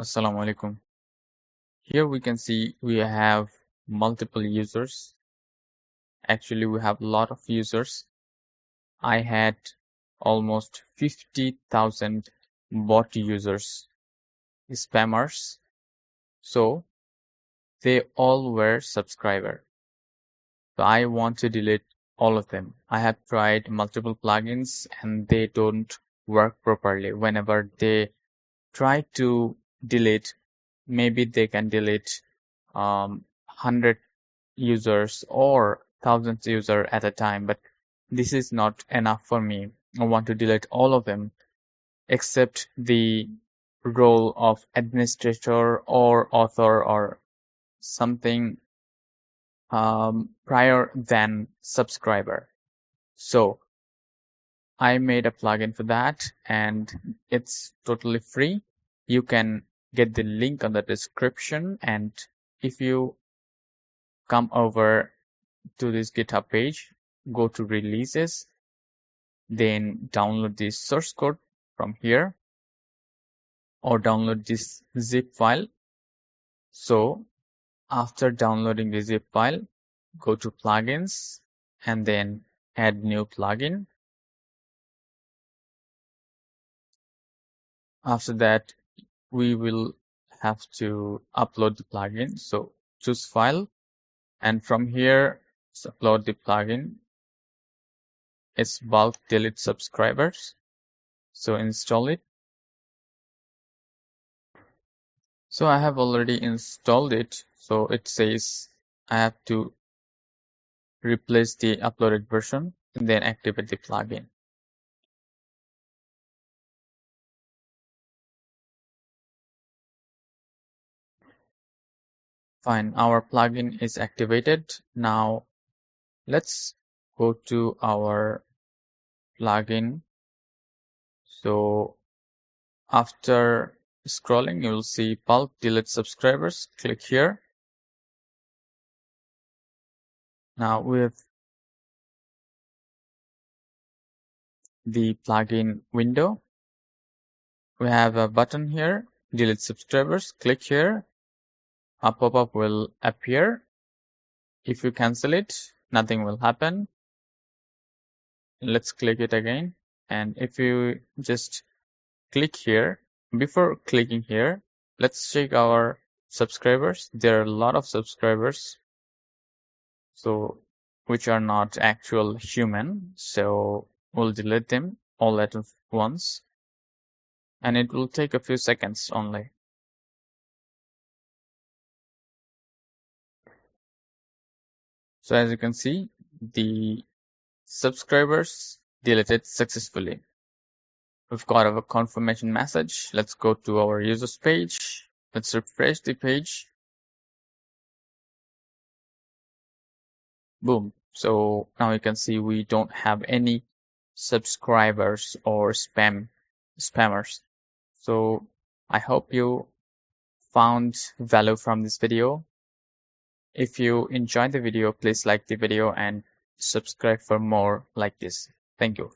Assalamu alaikum. Here we can see we have multiple users. Actually, we have a lot of users. I had almost 50,000 bot users, spammers. So they all were subscriber. So I want to delete all of them. I have tried multiple plugins and they don't work properly. Whenever they try to delete, maybe they can delete 100 users or thousands users at a time, but this is not enough for me. I want to delete all of them except the role of administrator or author or something prior than subscriber. So I made a plugin for that and it's totally free. You can get the link on the description, and if you come over to this GitHub page, go to releases, then download the source code from here or download this zip file. So after downloading the zip file, go to plugins and then add new plugin. After that, we will have to upload the plugin. So choose file, and from here upload the plugin. It's bulk delete subscribers. So install it. So I have already installed it. So it says I have to replace the uploaded version and then activate the plugin. Fine, our plugin is activated. Now let's go to our plugin. So after scrolling, you will see bulk delete subscribers. Click here. Now with the plugin window, we have a button here, delete subscribers. Click here. A pop-up will appear. If you cancel it, nothing will happen. Let's click it again. And if you just click here, before clicking here, let's check our subscribers. There are a lot of subscribers, so which are not actual human. So we'll delete them all at once. And it will take a few seconds only. So as you can see, the subscribers deleted successfully. We've got a confirmation message. Let's go to our users page. Let's refresh the page. Boom. So now you can see we don't have any subscribers or spammers. So I hope you found value from this video. If you enjoyed the video, please like the video and subscribe for more like this. Thank you.